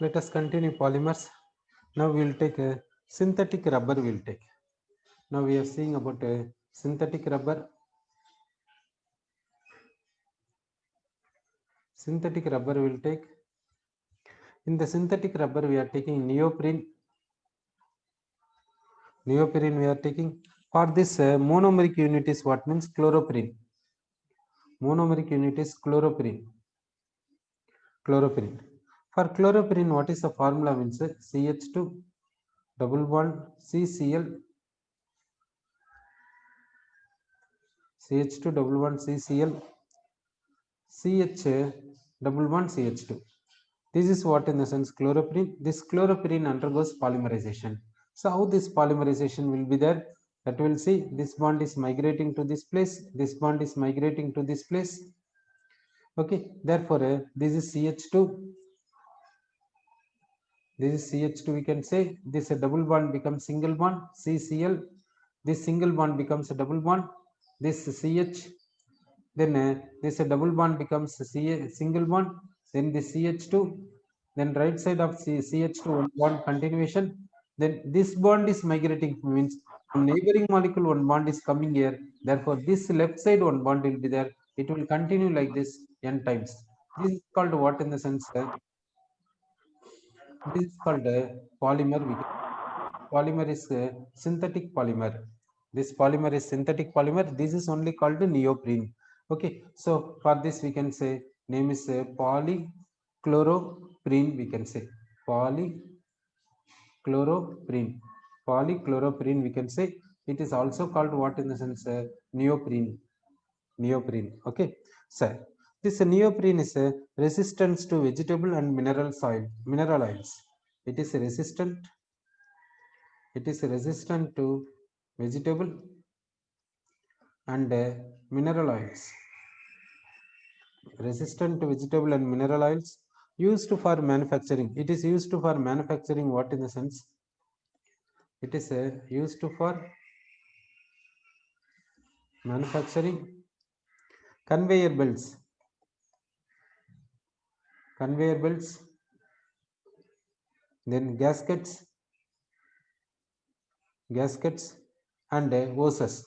Let us continue polymers. Now we will take a synthetic rubber. We will take. Now we are seeing about a synthetic rubber. Synthetic rubber we will take. In the synthetic rubber, we are taking neoprene. Neoprene we are taking. For this monomeric unit is what means chloroprene. Monomeric unit is chloroprene. Chloroprene. For chloroprene, what is the formula means CH2 double bond CCl, CH2 double bond CCl, CH double bond CH2. This is what in the sense chloroprene. This chloroprene undergoes polymerization. So how this polymerization will be there? That will see this bond is migrating to this place. This bond is migrating to this place. Okay. Therefore, this is CH2. This is CH2. We can say this a double bond becomes single bond CCl. This single bond becomes a double bond. This CH. Then this a double bond becomes a single bond. Then this CH2. Then right side of CH2 one bond continuation. Then this bond is migrating, means from neighboring molecule one bond is coming here. Therefore, this left side one bond will be there. It will continue like this n times. This is called what in the sense? This is called polymer. Polymer is synthetic polymer. This polymer is synthetic polymer. This is only called neoprene. Okay. So for this we can say name is polychloroprene. We can say polychloroprene. Polychloroprene we can say it is also called what in the sense neoprene. Neoprene. Okay. So this neoprene is a resistance to vegetable and mineral oils. It is resistant. It is resistant to vegetable and mineral oils. Resistant to vegetable and mineral oils used for manufacturing. It is used for manufacturing what in the sense? It is used for manufacturing conveyor belts. Conveyor belts. Then gaskets and hoses.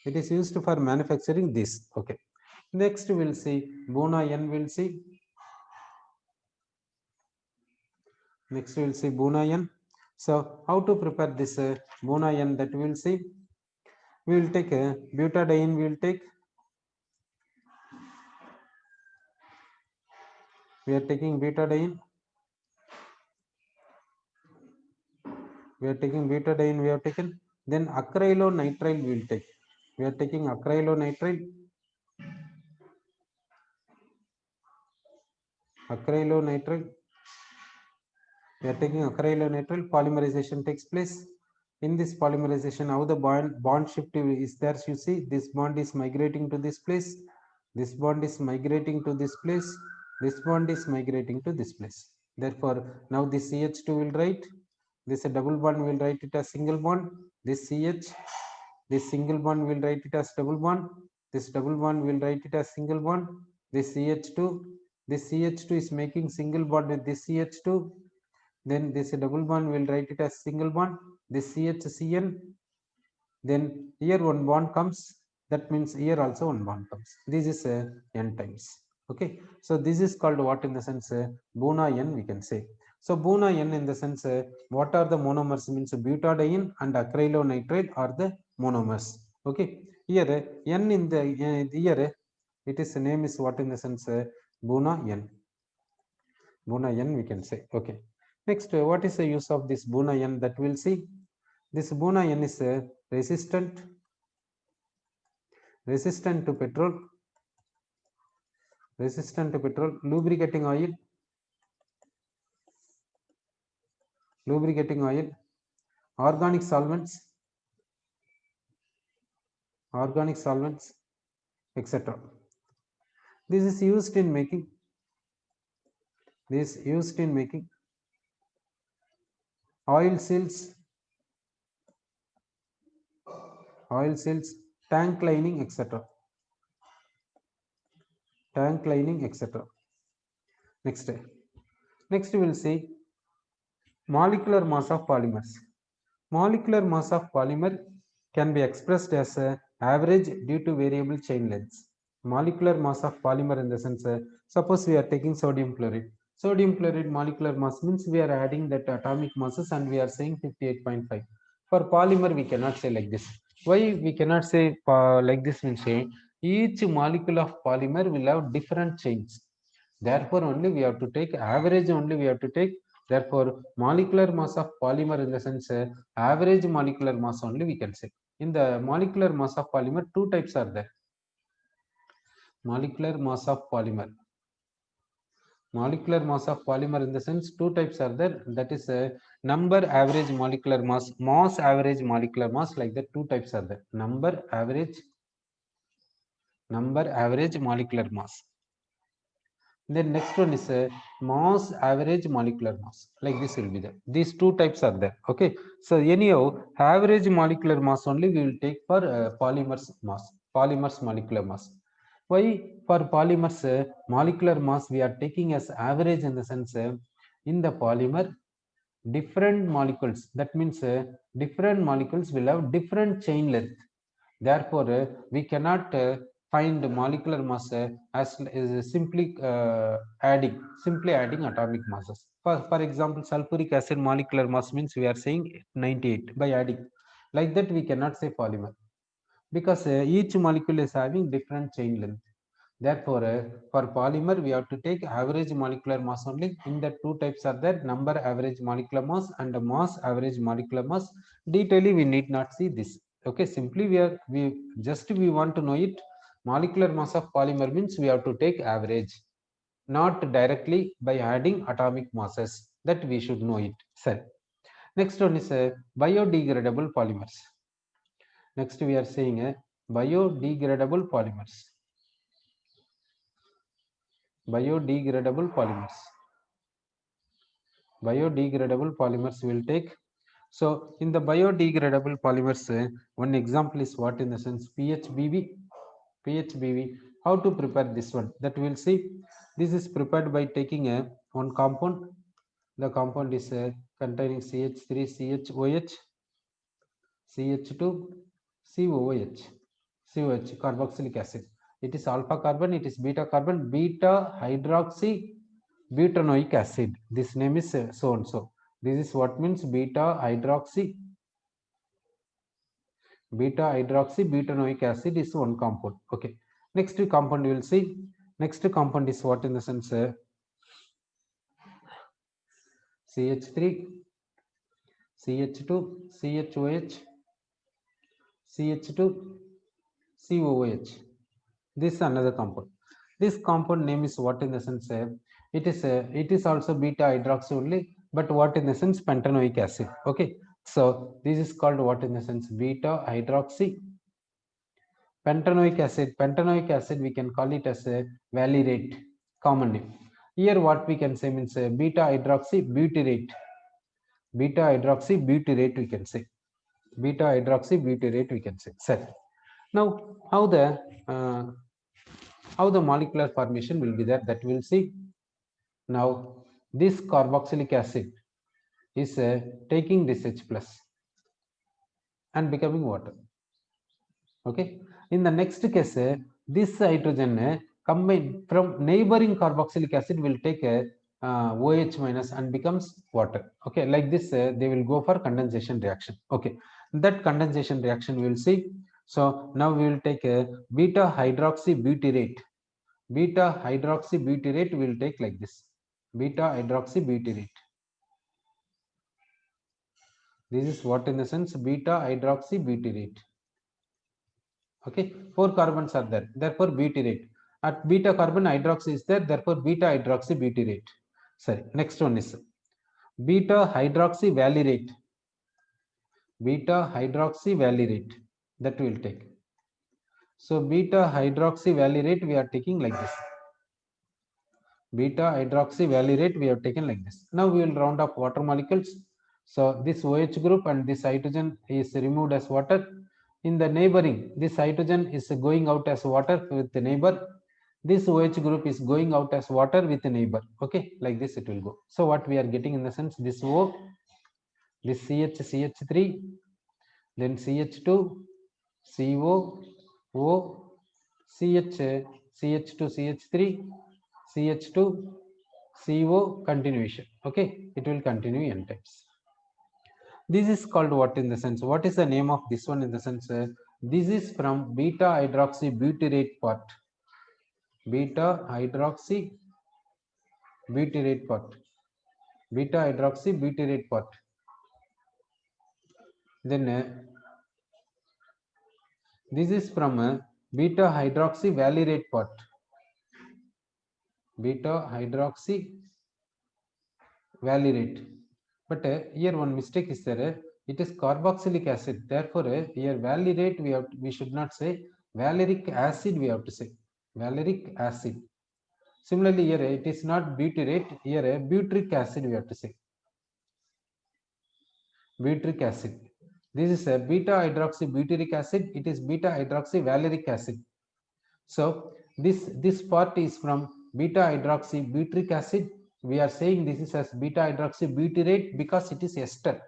It is used for manufacturing this. Okay. Next we will see Buna-N. We'll see. Next we will see Buna-N. So how to prepare this Buna-N, that we will see. We will take a butadiene. We will take. We are taking butadiene. We are taking butadiene. We have taken. Then acrylonitrile we will take. We are taking acrylonitrile. Acrylonitrile. We are taking acrylonitrile. Polymerization takes place. In this polymerization, how the bond shift is there? You see, this bond is migrating to this place. This bond is migrating to this place. This bond is migrating to this place. Therefore, now this CH2 will write. This a double bond will write it as single bond. This CH, this single bond will write it as double bond. This double bond will write it as single bond. This CH2, this CH2 is making single bond with this CH2. Then this double bond will write it as single bond. This CHCN. Then here one bond comes. That means here also one bond comes. This is n times. Okay. So this is called what in the sense Buna-N we can say. So Buna-N in the sense what are the monomers means butadiene and acrylonitrile are the monomers. Okay. Here N in the here it is name is what in the sense Buna-N. Buna-N we can say. Okay. Next, what is the use of this Buna-N that we'll see? This Buna-N is resistant to petrol, lubricating oil, organic solvents, etc. This is used in making. Oil seals, tank lining, etc. Next, Next we will see molecular mass of polymers. Molecular mass of polymer can be expressed as average due to variable chain lengths. Molecular mass of polymer in the sense, suppose we are taking sodium chloride. Sodium chloride molecular mass means we are adding that atomic masses and we are saying 58.5. For polymer, we cannot say like this. Why we cannot say like this means each molecule of polymer will have different chains. Therefore, only we have to take average, only we have to take. Therefore, molecular mass of polymer in the sense average molecular mass only we can say. In the molecular mass of polymer, two types are there. Molecular mass of polymer. Molecular mass of polymer in the sense two types are there. That is number average molecular mass, mass average molecular mass, like that two types are there. Number average molecular mass. Then next one is mass average molecular mass, like this will be there. These two types are there. Okay, so anyhow average molecular mass only we will take for polymers molecular mass. Why for polymers molecular mass we are taking as average in the sense in the polymer different molecules, that means different molecules will have different chain length. Therefore we cannot find molecular mass as is simply adding atomic masses. For example, sulfuric acid molecular mass means we are saying 98 by adding. Like that we cannot say polymer because each molecule is having different chain length. Therefore, for polymer, we have to take average molecular mass only. In the two types are there, number average molecular mass and mass average molecular mass. Detailing, we need not see this. Okay, simply we want to know it. Molecular mass of polymer means we have to take average, not directly by adding atomic masses. That we should know it. Sir. Next one is biodegradable polymers. Next we are saying biodegradable polymers. Biodegradable polymers. Biodegradable polymers will take. So in the biodegradable polymers, one example is what in the sense PHBV. How to prepare this one? That we will see. This is prepared by taking one compound. The compound is containing CH3, CHOH, CH2, COH, carboxylic acid. It is alpha carbon, it is beta carbon, beta hydroxy butanoic acid. This name is so and so. This is what means beta hydroxy butanoic acid is one compound. Okay. Next compound you will see. Next compound is what in the sense CH3, CH2, CHOH, CH2, COOH. This is another compound. This compound name is what in the sense it is also beta hydroxy only, but what in the sense pentanoic acid. Okay, so this is called what in the sense beta hydroxy pentanoic acid. Pentanoic acid we can call it as a valerate, common name. Here what we can say means beta hydroxy butyrate. Beta hydroxy butyrate we can say. Beta hydroxy butyrate we can say. Sir. Now how the molecular formation will be there, that we'll see. Now this carboxylic acid is taking this H plus and becoming water. Okay, in the next case this hydrogen combined from neighboring carboxylic acid will take a OH minus and becomes water. Okay, like this they will go for condensation reaction. Okay, that condensation reaction we will see. So now we will take a beta hydroxy butyrate. Beta hydroxy butyrate will take like this. Beta hydroxy butyrate. This is what in the sense beta hydroxy butyrate. Okay, 4 carbons are there, therefore butyrate. At beta carbon hydroxy is there, therefore beta hydroxy butyrate. Sorry, next one is beta hydroxy valerate. Beta hydroxy valerate, that we will take. So beta hydroxy valerate we are taking like this. Beta hydroxy valerate we have taken like this. Now we will round up water molecules. So this OH group and this hydrogen is removed as water. In the neighboring, this hydrogen is going out as water with the neighbor. This OH group is going out as water with a neighbor. Okay, like this it will go. So what we are getting in the sense, this O, this CH3, then CH2, CO, O, CH, CH2, CH3, CH2, CO continuation. Okay, it will continue n times. This is called what in the sense? What is the name of this one in the sense? This is from beta hydroxybutyrate part. Beta hydroxybutyrate part. Beta hydroxybutyrate part. Then this is from beta hydroxyvalyrate part. Beta hydroxyvalyrate. But here one mistake is there. It is carboxylic acid. Therefore, here valyrate we should not say valeric acid. We have to say valeric acid. Similarly, here it is not butyrate. Here butyric acid we have to say butyric acid. This is a beta hydroxybutyric acid. It is beta hydroxyvaleric acid. So this part is from beta hydroxybutyric acid. We are saying this is as beta hydroxybutyrate because it is ester.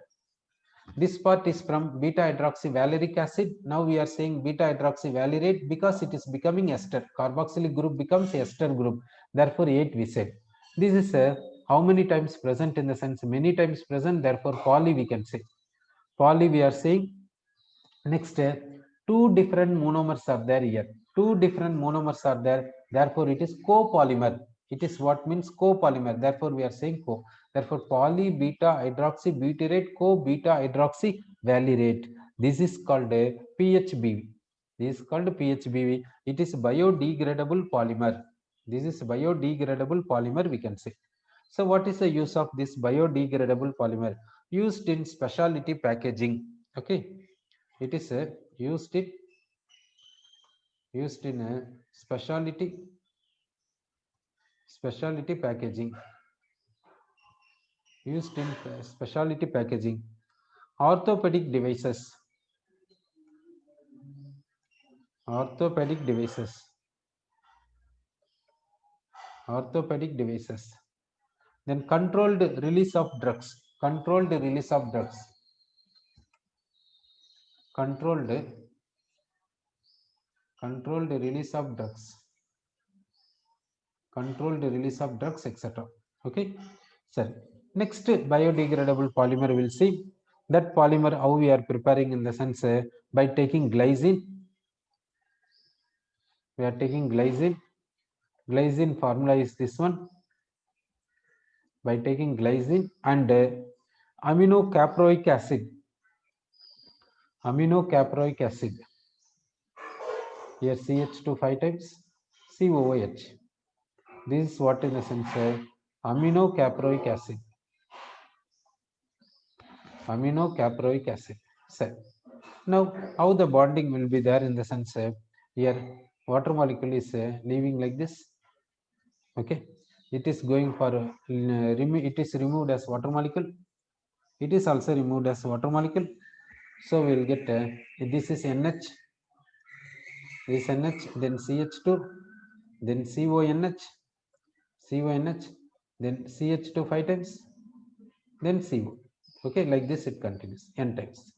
This part is from beta hydroxyvaleric acid. Now we are saying beta hydroxyvalyrate because it is becoming ester. Carboxylic group becomes ester group. Therefore 8 we said. This is how many times present in the sense? Many times present. Therefore poly we can say. Poly we are saying. Next, two different monomers are there here. Two different monomers are there. Therefore, it is copolymer. It is what means copolymer. Therefore, we are saying co. Therefore, poly beta hydroxybutyrate co beta hydroxyvalyrate. This is called a PHBV. This is called PHBV. It is biodegradable polymer. This is biodegradable polymer, we can say. So, what is the use of this biodegradable polymer? Used in specialty packaging. Okay, it is used in a specialty packaging, used in specialty packaging, orthopedic devices, orthopedic devices, then controlled release of drugs, controlled release of drugs, controlled release of drugs, controlled release of drugs, etc. Okay, sir. Next, biodegradable polymer, we'll see that polymer how we are preparing in the sense by taking glycine. We are taking glycine. Glycine formula is this one. By taking glycine and aminocaproic acid. Aminocaproic acid. Here CH2 5 times COOH. This is what in the sense aminocaproic acid. Aminocaproic acid. So, now how the bonding will be there in the sense here water molecule is leaving like this. Okay, it is going for it is removed as water molecule. It is also removed as water molecule. So we will get this is NH, this NH, then CH2, then CONH, then CH2 5 times, then CO. Okay, like this it continues n times.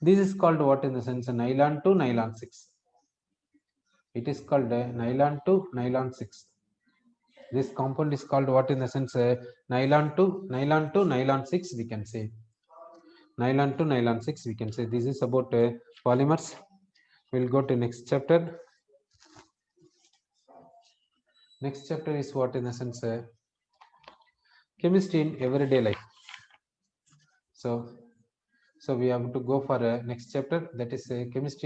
This is called what in the sense nylon to nylon 6. It is called nylon to nylon 6. This compound is called what in the sense nylon to nylon 6 we can say. Nylon to nylon 6 we can say. This is about polymers. We'll go to next chapter. Next chapter is what in the sense chemistry in everyday life. So we have to go for next chapter, that is chemistry